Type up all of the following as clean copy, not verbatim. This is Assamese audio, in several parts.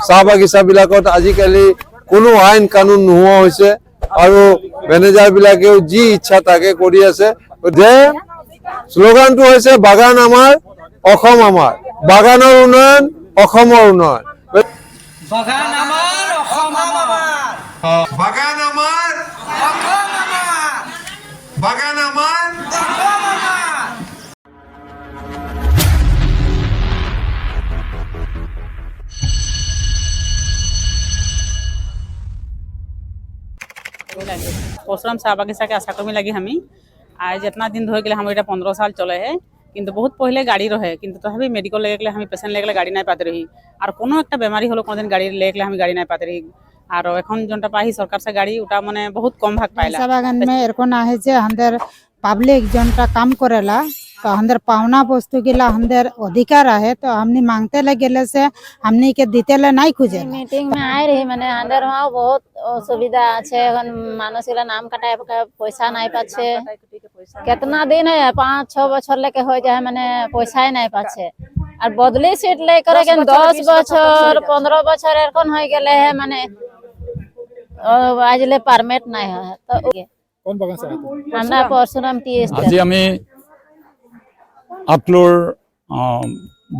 চাহ বাগিচাবিলাকত আজিকালি কোনো আইন কানুন নোহোৱা হৈছে আৰু মেনেজাৰবিলাকেও যি ইচ্ছা তাকে কৰি আছে যে স্লোগানটো হৈছে বাগান আমাৰ অসম আমাৰ বাগানৰ উন্নয়ন অসমৰ উন্নয়ন বাগান আমাৰ অসম আমাৰ বাগান আমাৰ অসম আমাৰ বাগান আমাৰ অসম আমাৰ परशुराम शाह बगीचा के आशा कर्मी लगी हमी आज जितना दिन हो गए हमारे 15 साल चले है किंतु बहुत पहले गाड़ी रहे किंतु तथापि मेडिकल लेके हम पेसेंट लेके गाड़ी नहीं पाते रही और कोनो एक बेमारी हलो दिन गाड़ी लेके हम गाड़ी नहीं पाते रही और এখন जोटा पाही सरकार से गाड़ी उटा माने बहुत कम भाग पाइला बागान में एरको ना है जे हंदर पब्लिक जोटा काम करेला तो हंदर पावना वस्तु गिला हंदर अधिकार है तो हमने मांगते लगे से हमने के दीते ले नहीं खुजे मीटिंग में आए रही मैंने हंदर वहाँ बहुत सुविधा আছে এখন মানুষগুলা নাম কাটায় পয়সা নাই পাচ্ছে कितना दिन है 5-6 বছর लेके हो जाए मैंने पैसा नहीं पाচ্ছে और बदली सीट लेकर 10 বছর 15 বছর এরকম হয়ে গেলে है मैंने आज ले परमिट नहीं है तो कौन बागान से आते हमरा परशुराम टी আজি स्टेट আমি আতলুৰ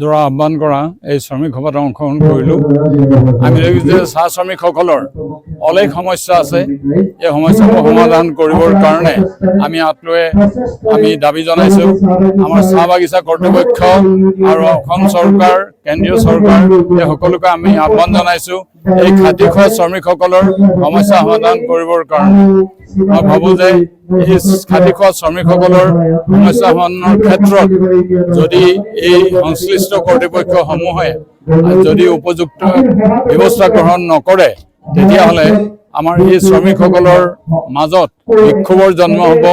দ্বাৰা আহ্বান কৰা এই শ্ৰমিক সভাত অংশগ্ৰহণ কৰিলোঁ আমি যে চাহ শ্ৰমিকসকলৰ অলেখ সমস্যা আছে এই সমস্যাবোৰ সমাধান কৰিবৰ কাৰণে আমি আতলুৱে আমি দাবী জনাইছোঁ আমাৰ চাহ বাগিচা কৰ্তৃপক্ষ আৰু অসম চৰকাৰ কেন্দ্ৰীয় চৰকাৰ এই সকলোকে আমি আহ্বান জনাইছোঁ এই খাতি খোৱা শ্ৰমিকসকলৰ সমস্যা সমাধান কৰিবৰ কাৰণে মই ভাবোঁ যে এই খাতি খোৱা শ্ৰমিকসকলৰ সমস্যা সমাধানৰ ক্ষেত্ৰত যদি এই সংশ্লিষ্ট কৰ্তৃপক্ষসমূহে যদি উপযুক্ত ব্যৱস্থা গ্ৰহণ নকৰে তেতিয়াহ'লে আমাৰ এই শ্ৰমিকসকলৰ মাজত বিক্ষোভৰ জন্ম হ'ব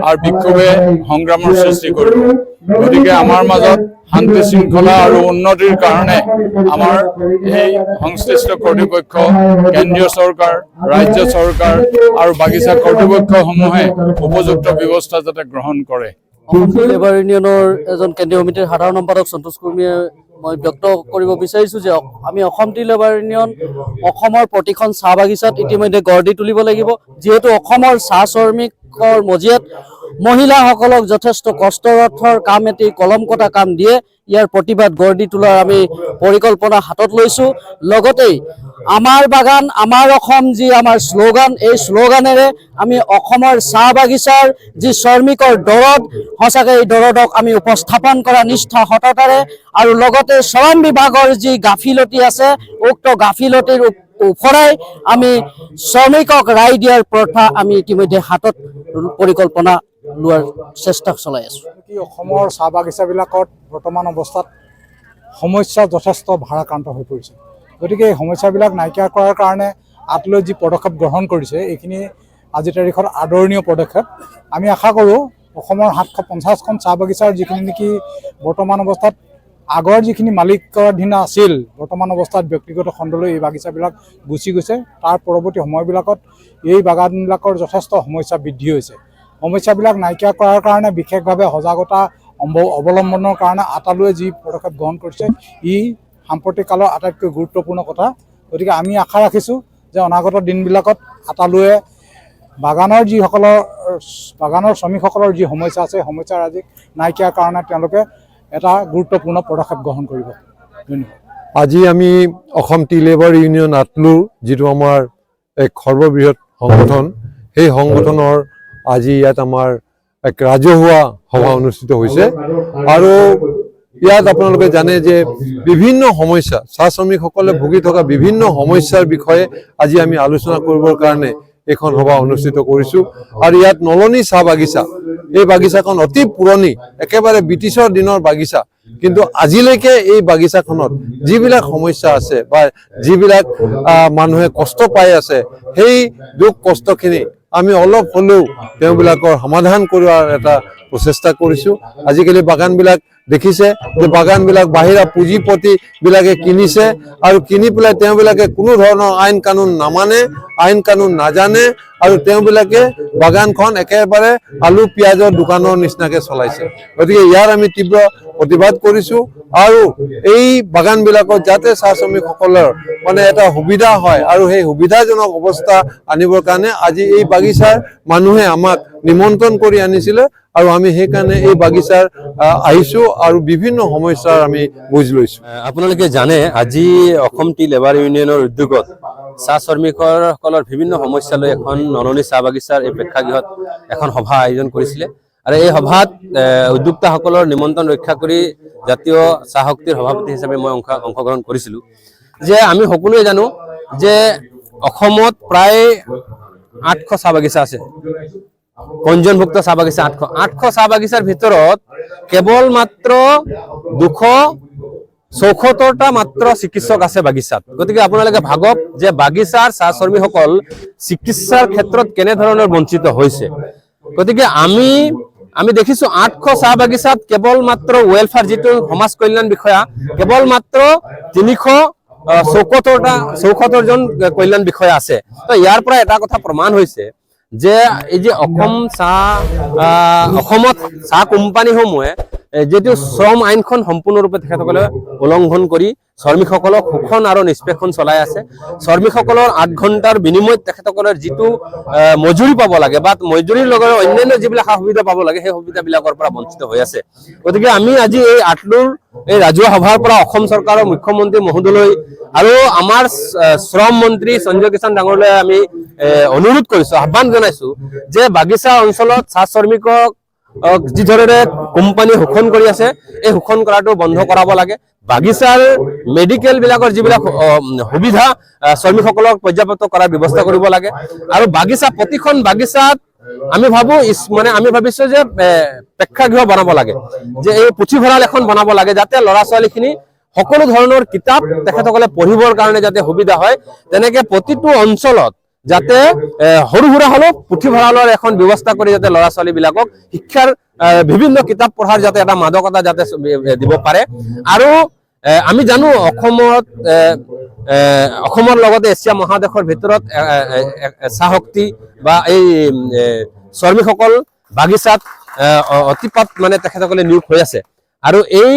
আৰু বিক্ষোভে সংগ্ৰামৰ সৃষ্টি কৰিব গতিকে আমাৰ মাজত শান্তি শৃংখলা আৰু উন্নতিৰ কাৰণে আমাৰ এই সংশ্লিষ্ট কৰ্তৃপক্ষ কেন্দ্ৰীয় চৰকাৰ ৰাজ্য চৰকাৰ আৰু বাগিচা কৰ্তৃপক্ষসমূহে উপযুক্ত ব্যৱস্থা যাতে গ্ৰহণ কৰে লেবাৰ ইউনিয়নৰ এজন কেন্দ্ৰীয় সমিতিৰ সাধাৰণ সম্পাদক সন্তোষ কৰ্মীয়ে মই ব্যক্ত কৰিব বিচাৰিছোঁ যে আমি অসম টি লেবাৰ ইউনিয়ন অসমৰ প্ৰতিখন চাহ বাগিচাত ইতিমধ্যে গঢ় দি তুলিব লাগিব যিহেতু অসমৰ চাহ শ্ৰমিকৰ মজিয়াত মহিলাসকলক যথেষ্ট কষ্টৰথৰ কাম এটি কলম কটা কাম দিয়ে ইয়াৰ প্ৰতিবাদ গঢ় দি তোলাৰ আমি পৰিকল্পনা হাতত লৈছোঁ লগতেই আমাৰ বাগান আমাৰ অসম যি আমাৰ শ্লোগান এই শ্লোগানেৰে আমি অসমৰ চাহ বাগিচাৰ যি শ্ৰমিকৰ দৰদ সঁচাকৈ এই দৰদক আমি উপস্থাপন কৰা নিষ্ঠা সততাৰে আৰু লগতে শ্ৰম বিভাগৰ যি গাফিলতি আছে উক্ত গাফিলতিৰ ওপৰাই আমি শ্ৰমিকক ৰায় দিয়াৰ প্ৰথা আমি ইতিমধ্যে হাতত পৰিকল্পনা লোৱাৰ চেষ্টা চলাই আছোঁ কি অসমৰ চাহ বাগিচাবিলাকত বৰ্তমান অৱস্থাত সমস্যা যথেষ্ট ভাৰাক্ৰান্ত হৈ পৰিছে গতিকে এই সমস্যাবিলাক নাইকিয়া কৰাৰ কাৰণে আতলৈ যি পদক্ষেপ গ্ৰহণ কৰিছে এইখিনি আজিৰ তাৰিখত আদৰণীয় পদক্ষেপ আমি আশা কৰোঁ অসমৰ 750খন চাহ বাগিচাৰ যিখিনি নেকি বৰ্তমান অৱস্থাত আগৰ যিখিনি মালিকাধীন আছিল বৰ্তমান অৱস্থাত ব্যক্তিগত খণ্ডলৈ এই বাগিচাবিলাক গুচি গৈছে তাৰ পৰৱৰ্তী সময়বিলাকত এই বাগানবিলাকৰ যথেষ্ট সমস্যা বৃদ্ধি হৈছে সমস্যাবিলাক নাইকিয়া কৰাৰ কাৰণে বিশেষভাৱে সজাগতা অৱলম্বনৰ কাৰণে আতালুৱে যি পদক্ষেপ গ্ৰহণ কৰিছে ই সাম্প্ৰতিক কালৰ আটাইতকৈ গুৰুত্বপূৰ্ণ কথা গতিকে আমি আশা ৰাখিছোঁ যে অনাগত দিনবিলাকত আতালুৱে বাগানৰ শ্ৰমিকসকলৰ যি সমস্যা আছে সমস্যা ৰাজি নাইকিয়াৰ কাৰণে তেওঁলোকে এটা গুৰুত্বপূৰ্ণ পদক্ষেপ গ্ৰহণ কৰিব ধন্যবাদ আজি আমি অসম টি লেবাৰ ইউনিয়ন আতলুৰ যিটো আমাৰ এক সৰ্ববৃহৎ সংগঠন সেই সংগঠনৰ আজি ইয়াত আমাৰ এক ৰাজহুৱা সভা অনুষ্ঠিত হৈছে আৰু ইয়াত আপোনালোকে জানে যে বিভিন্ন সমস্যা চাহ শ্ৰমিকসকলে ভুগি থকা বিভিন্ন সমস্যাৰ বিষয়ে আজি আমি আলোচনা কৰিবৰ কাৰণে এখন সভা অনুষ্ঠিত কৰিছোঁ আৰু ইয়াত নলনী চাহ বাগিচা এই বাগিচাখন অতি পুৰণি একেবাৰে ব্ৰিটিছৰ দিনৰ বাগিচা কিন্তু আজিলৈকে এই বাগিচাখনত যিবিলাক সমস্যা আছে বা যিবিলাক মানুহে কষ্ট পাই আছে সেই দুখ কষ্টখিনি আমি অলপ হ'লেও তেওঁবিলাকৰ সমাধান কৰাৰ এটা প্ৰচেষ্টা কৰিছোঁ আজিকালি বাগানবিলাক দেখিছে যে বাগানবিলাক বাহিৰা পুঁজিপতিবিলাকে কিনিছে আৰু কিনি পেলাই তেওঁবিলাকে কোনো ধৰণৰ আইন কানুন নামানে আইন কানুন নাজানে আৰু তেওঁবিলাকে বাগানখন একেবাৰে আলু পিঁয়াজৰ দোকানৰ নিচিনাকৈ চলাইছে গতিকে ইয়াৰ আমি তীব্ৰ প্ৰতিবাদ কৰিছোঁ আৰু এই বাগানবিলাকত যাতে চাহ শ্ৰমিকসকলৰ মানে এটা সুবিধা হয় আৰু সেই সুবিধাজনক অৱস্থা আনিবৰ কাৰণে আজি এই বাগিচাৰ মানুহে আমাক নিমন্ত্ৰণ কৰি আনিছিলে আৰু আমি সেইকাৰণে এই বাগিচাৰ আহিছোঁ আৰু বিভিন্ন সমস্যাৰ আমি বুজ লৈছোঁ। আপোনালোকে জানে আজি অসম টি লেবাৰ ইউনিয়নৰ উদ্যোগত চাহ শ্ৰমিকসকলৰ বিভিন্ন সমস্যা লৈ এখন নলনী চাহ বাগিচাৰ এই প্ৰেক্ষাগৃহত এখন সভা আয়োজন কৰিছিলে আৰু এই সভাত উদ্যোক্তাসকলৰ নিমন্ত্ৰণ ৰক্ষা কৰি জাতীয় চাহ শক্তিৰ সভাপতি হিচাপে মই অংশগ্ৰহণ কৰিছিলোঁ। যে আমি সকলোৱে জানো যে অসমত প্ৰায় 800 চাহ বাগিচা আছে, পঞ্জীয়নভুক্ত চাহ বাগিচা 800 চাহ বাগিচাৰ ভিতৰত কেৱল মাত্ৰ 274টা মাত্ৰ চিকিৎসক আছে বাগিচাত। গতিকে আপোনালোকে ভাবক যে বাগিচাৰ চাহ শ্ৰমিকসকল চিকিৎসাৰ ক্ষেত্ৰত কেনেধৰণৰ বঞ্চিত হৈছে। গতিকে আমি দেখিছোঁ 800 চাহ বাগিচাত কেৱল মাত্ৰ ৱেলফেয়াৰ যিটো সমাজ কল্যাণ বিষয়া কেৱল মাত্ৰ 374জন কল্যাণ বিষয়া আছে। তো ইয়াৰ পৰা এটা কথা প্ৰমাণ হৈছে যে এই যে অসমত চাহ কোম্পানীসমূহে যিটো শ্ৰম আইনখন সম্পূৰ্ণৰূপে তেখেতসকলে উলংঘন কৰি শ্ৰমিকসকলক শোষণ আৰু নিষ্পেষণ চলাই আছে। শ্ৰমিকসকলৰ 8 ঘণ্টাৰ বিনিময়ত তেখেতসকলৰ যিটো মজুৰি পাব লাগে বা মজুৰিৰ লগত অন্যান্য যিবিলাক সা সুবিধা পাব লাগে সেই সুবিধাবিলাকৰ পৰা বঞ্চিত হৈ আছে। গতিকে আমি আজি এই আটলুৰ এই ৰাজহুৱা সভাৰ পৰা অসম চৰকাৰৰ মুখ্যমন্ত্ৰী মহোদয়লৈ আৰু আমাৰ শ্ৰম মন্ত্ৰী সঞ্জয় কিষাণ ডাঙৰলৈ আমি অনুৰোধ কৰিছোঁ, আহ্বান জনাইছোঁ যে বাগিচা অঞ্চলত চাহ শ্ৰমিকক যি ধৰণে কোম্পানী শোষণ কৰি আছে এই শোষণ কৰাটো বন্ধ কৰাব লাগে। বাগিচাৰ মেডিকেল বিলাকৰ যিবিলাক সুবিধা শ্ৰমিকসকলক পৰ্যাপ্ত কৰাৰ ব্যৱস্থা কৰিব লাগে আৰু প্ৰতিখন বাগিচাত আমি ভাবিছোঁ যে প্ৰেক্ষাগৃহ বনাব লাগে, যে এই পুথিভঁৰাল এখন বনাব লাগে যাতে ল'ৰা ছোৱালীখিনি সকলো ধৰণৰ কিতাপ তেখেতসকলে পঢ়িবৰ কাৰণে যাতে সুবিধা হয়। তেনেকে প্ৰতিটো অঞ্চলত যাতে সৰু সুৰা হলেও পুথিভঁৰালৰ এখন ব্যৱস্থা কৰি যাতে ল'ৰা ছোৱালীবিলাকক শিক্ষাৰ বিভিন্ন কিতাপ পঢ়াৰ যাতে এটা মাদকতা যাতে দিব পাৰে। আৰু আমি জানো অসমৰ লগতে এছিয়া মহাদেশৰ ভিতৰত চাহ শক্তি বা এই শ্ৰমিকসকল বাগিচাত অতিপাত তেখেতসকলে নিয়োগ হৈ আছে আৰু এই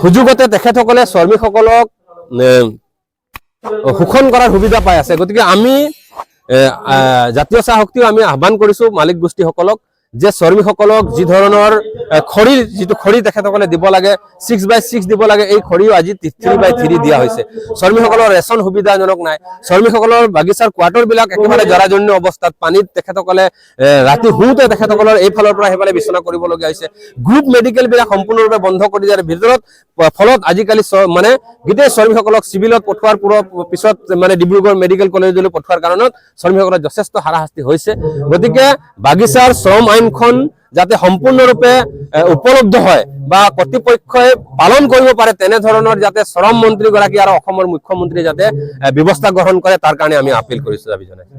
সুযোগতে তেখেতসকলে শ্ৰমিকসকলক শোষণ কৰাৰ সুবিধা পাই আছে। গতিকে আমি জাতীয় চাহ শক্তিও আমি আহ্বান কৰিছোঁ মালিক গোষ্ঠীসকলক যে শ্ৰমিকসকলক যি ধৰণৰ যিটো খৰি তেখেতসকলে দিব লাগে 6/6 দিব লাগে, এই খৰিও আজি 3/3 দিয়া হৈছে। শ্ৰমিকসকলৰ ৰেচন সুবিধাজনক নাই। শ্ৰমিকসকলৰ বাগিচাৰ কোৱাৰ্টাৰবিলাক একেবাৰে জৰাজীৰ্ণ অৱস্থাত, পানীত তেখেতসকলে ৰাতি শুওঁতে তেখেতসকলৰ এইফালৰ পৰা সেইফালে বিচনা কৰিবলগীয়া হৈছে। গ্ৰুপ মেডিকেলবিলাক সম্পূৰ্ণৰূপে বন্ধ কৰি দিয়াৰ ভিতৰত ফলত আজিকালি গোটেই শ্ৰমিকসকলক চিভিলত পঠোৱাৰ পিছত ডিব্ৰুগড় মেডিকেল কলেজলৈ পঠোৱাৰ কাৰণত শ্ৰমিকসকলৰ যথেষ্ট হাৰাশাস্তি হৈছে। গতিকে বাগিচাৰ শ্ৰম আইনখন যাতে সম্পূৰ্ণৰূপে উপলব্ধ হয় বা কৰ্তৃপক্ষই পালন কৰিব পাৰে তেনেধৰণৰ যাতে শ্ৰম মন্ত্ৰীগৰাকী আৰু অসমৰ মুখ্যমন্ত্ৰী যাতে ব্যৱস্থা গ্ৰহণ কৰে তাৰ কাৰণে আমি আপিল কৰিছোঁ, দাবী জনাইছোঁ।